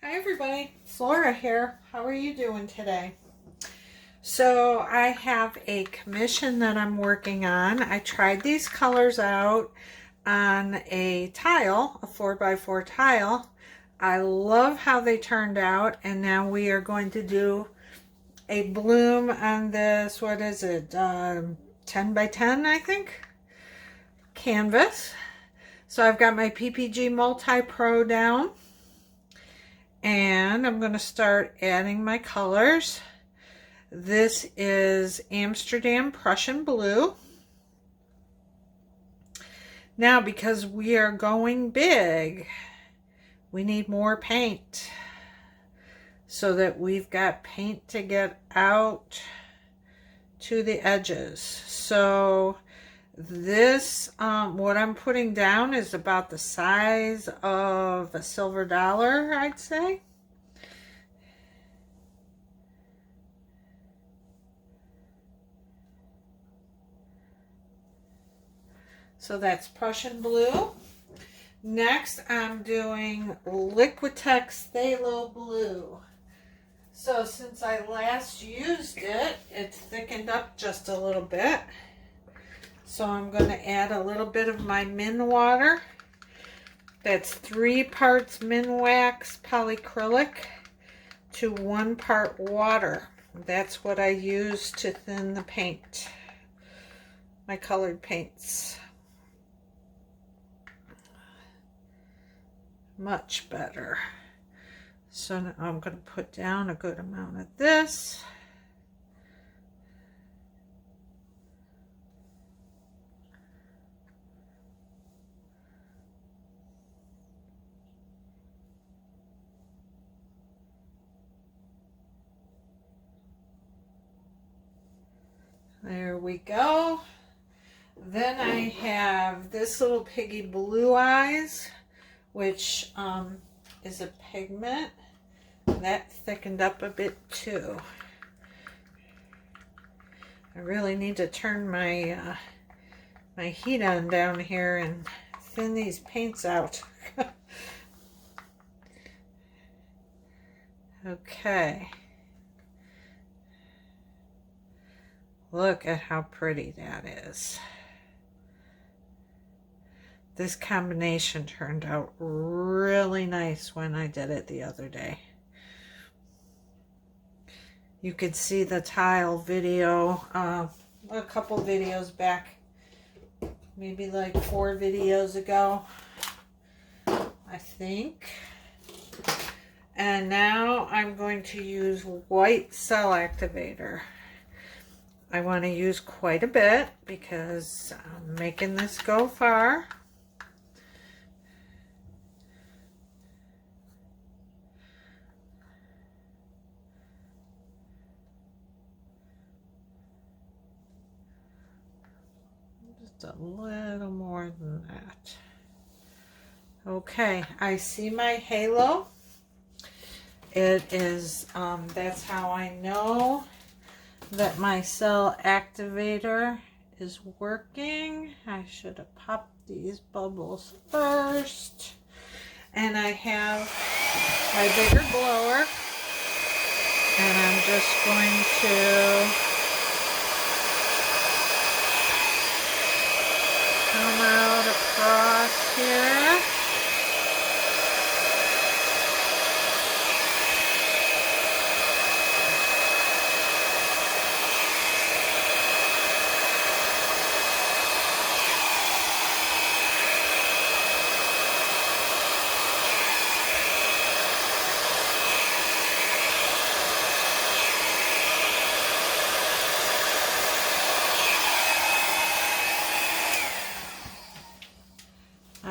Hi everybody, it's Laura here. How are you doing today? So I have a commission that I'm working on. I tried these colors out on a tile, a 4x4 tile. I love how they turned out, and now we are going to do a bloom on this, what is it, 10x10 I think, canvas. So I've got my PPG Multi-Pro down. And I'm going to start adding my colors. This is Amsterdam Prussian Blue. Now, because we are going big, we need more paint so that we've got paint to get out to the edges. So this, what I'm putting down is about the size of a silver dollar, I'd say. So that's Prussian Blue. Next, I'm doing Liquitex Thalo Blue. So since I last used it, it's thickened up just a little bit. So I'm going to add a little bit of my min water. That's 3 parts Minwax Polycrylic to 1 part water. That's what I use to thin the paint, my colored paints. Much better. So now I'm going to put down a good amount of this. There we go. Then I have this little Piggy Blue Eyes, which is a pigment. That thickened up a bit too. I really need to turn my my heat on down here and thin these paints out. Okay. Look at how pretty that is. This combination turned out really nice when I did it the other day. You could see the tile video a couple videos back, maybe like 4 videos ago, I think. And now I'm going to use white cell activator. I want to use quite a bit because I'm making this go far. Just a little more than that. Okay, I see my halo. It is, that's how I know that my cell activator is working. I should have popped these bubbles first. And I have my bigger blower, and I'm just going to come out across here.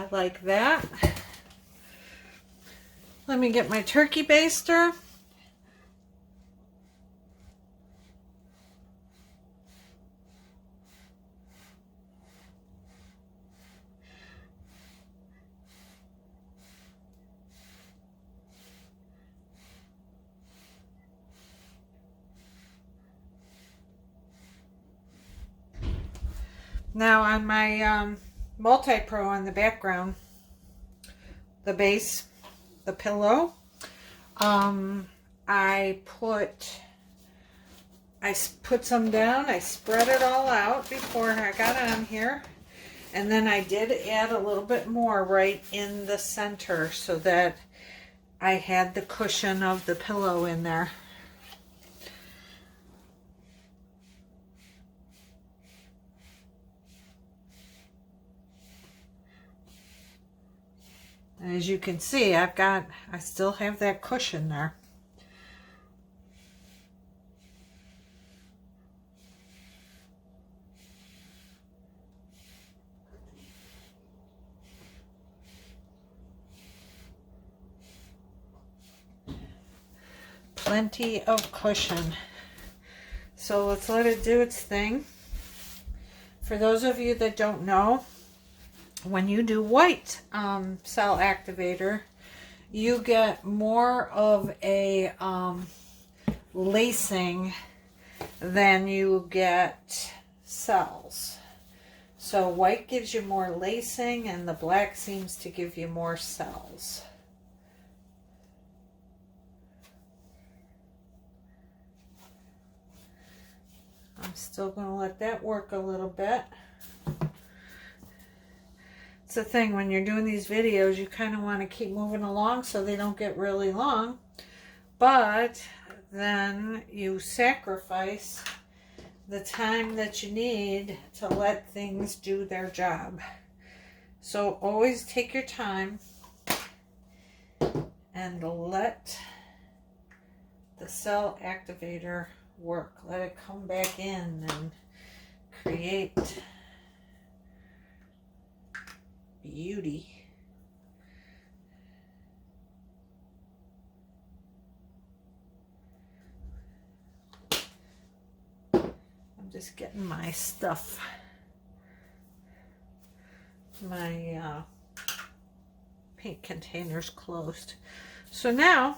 Like that. Let me get my turkey baster. Now on my Multi-Pro on the background, the base, the pillow, I put some down. I spread it all out before I got on here. And then I did add a little bit more right in the center so that I had the cushion of the pillow in there. As you can see, I still have that cushion there. Plenty of cushion. So let's let it do its thing. For those of you that don't know, when you do white cell activator, you get more of a lacing than you get cells. So white gives you more lacing and the black seems to give you more cells. I'm still going to let that work a little bit. It's the thing, when you're doing these videos, you kind of want to keep moving along so they don't get really long. But then you sacrifice the time that you need to let things do their job. So always take your time and let the cell activator work. Let it come back in and create beauty. I'm just getting my stuff, my paint containers closed. So now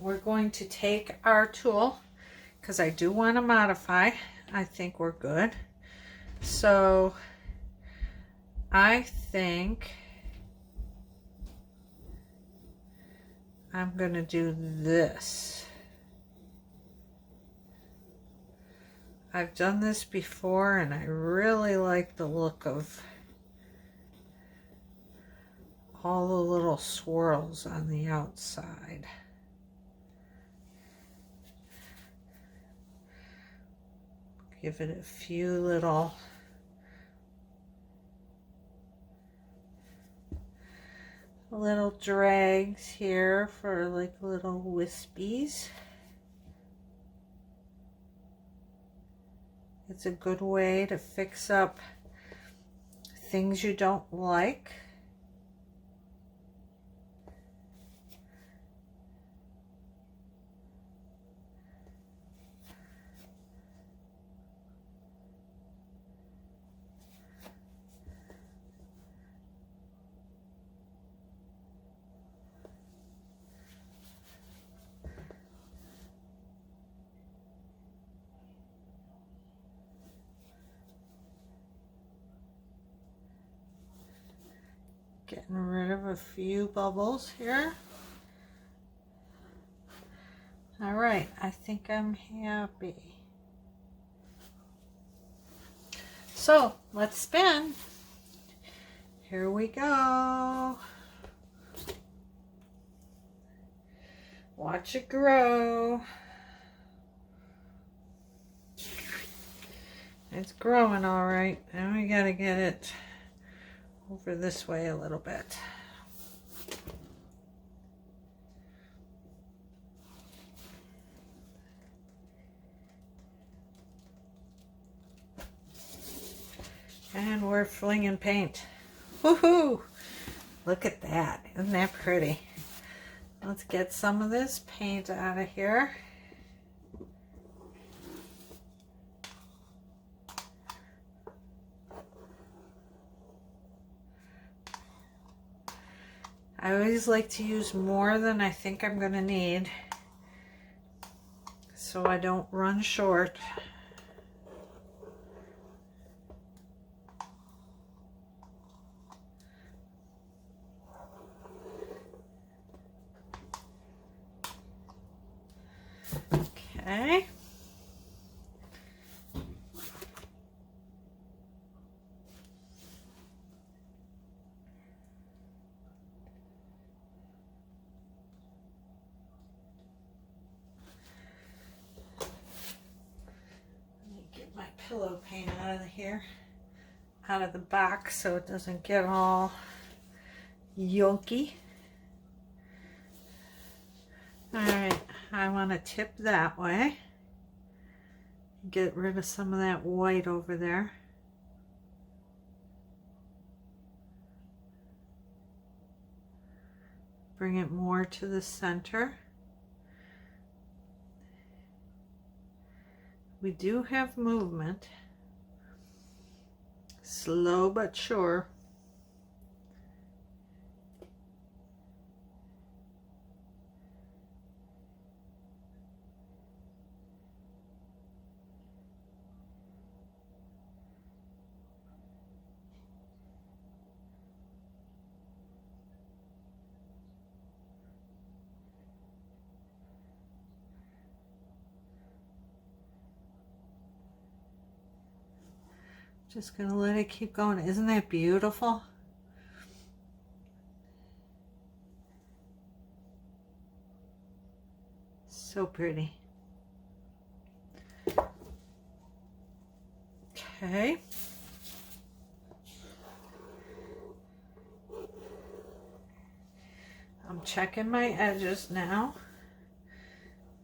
we're going to take our tool, because I do want to modify. I think we're good. So I think I'm going to do this. I've done this before and I really like the look of all the little swirls on the outside. Give it a few little drags here for like little wispies. It's a good way to fix up things you don't like. Getting rid of a few bubbles here. All right, I think I'm happy. So let's spin. Here we go. Watch it grow. It's growing all right. Now we gotta get it over this way a little bit. And we're flinging paint. Woohoo! Look at that. Isn't that pretty? Let's get some of this paint out of here. I always like to use more than I think I'm going to need so I don't run short. Okay. Let me get my pillow paint out of here, out of the box, so it doesn't get all yolky. All right, I want to tip that way. Get rid of some of that white over there. Bring it more to the center. We do have movement. Slow but sure. Just gonna let it keep going. Isn't that beautiful? So pretty. Okay. I'm checking my edges now,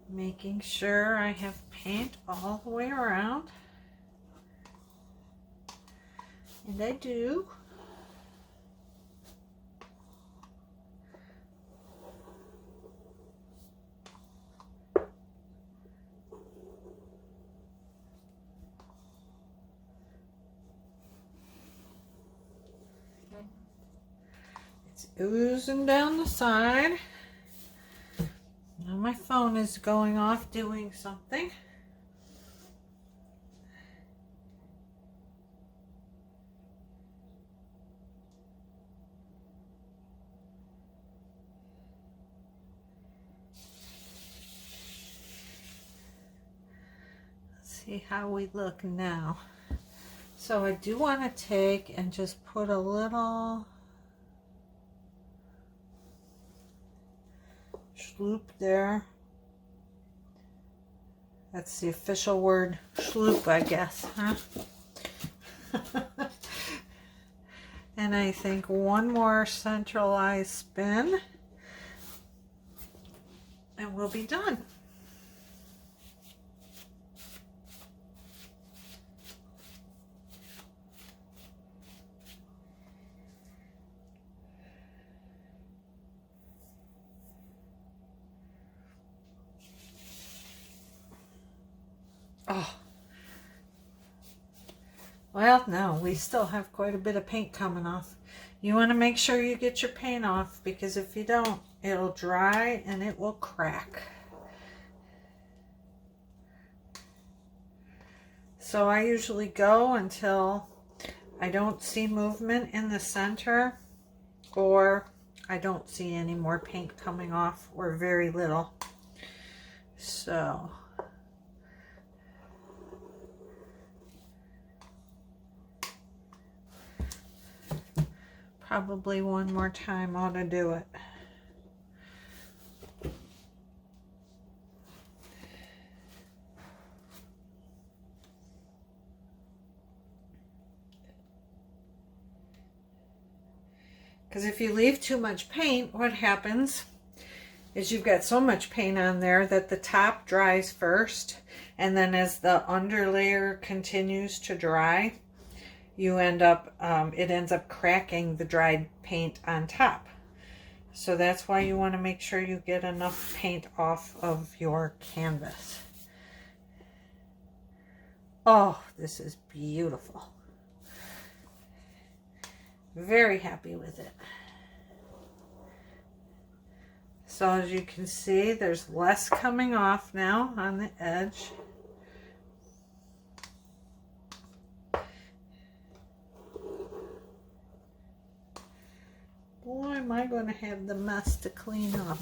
making sure I have paint all the way around. And I do. It's oozing down the side. Now my phone is going off doing something. See how we look now. So I do want to take and just put a little schloop there. That's the official word, schloop, I guess, huh? And I think one more centralized spin and we'll be done. Oh, well, no, we still have quite a bit of paint coming off. You want to make sure you get your paint off, because if you don't, it'll dry and it will crack. So I usually go until I don't see movement in the center, or I don't see any more paint coming off, or very little. So probably one more time ought to do it. Because if you leave too much paint, what happens is you've got so much paint on there that the top dries first, and then as the underlayer continues to dry, you end up, it ends up cracking the dried paint on top. So that's why you want to make sure you get enough paint off of your canvas. Oh, this is beautiful. Very happy with it. So as you can see, there's less coming off now on the edge. Boy, am I going to have the mess to clean up.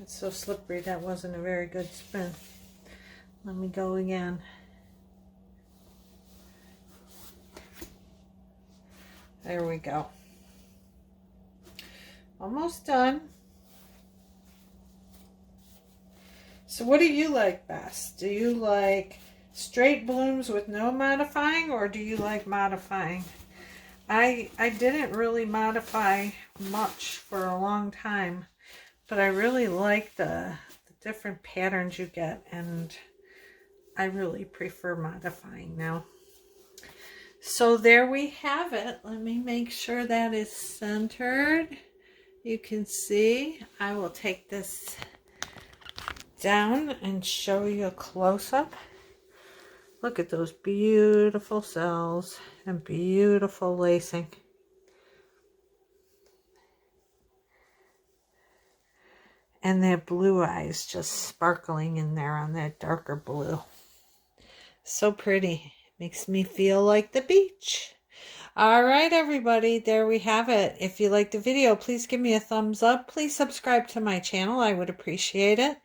It's so slippery. That wasn't a very good spin. Let me go again. There we go. Almost done. So what do you like best? Do you like straight blooms with no modifying, or do you like modifying? I didn't really modify much for a long time, but I really like the different patterns you get, and I really prefer modifying now. So there we have it. Let me make sure that is centered. You can see. I will take this down and show you a close-up. Look at those beautiful cells and beautiful lacing. And that blue eyes just sparkling in there on that darker blue. So pretty. Makes me feel like the beach. All right, everybody, there we have it. If you liked the video, please give me a thumbs up. Please subscribe to my channel. I would appreciate it.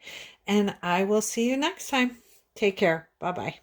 And I will see you next time. Take care. Bye-bye.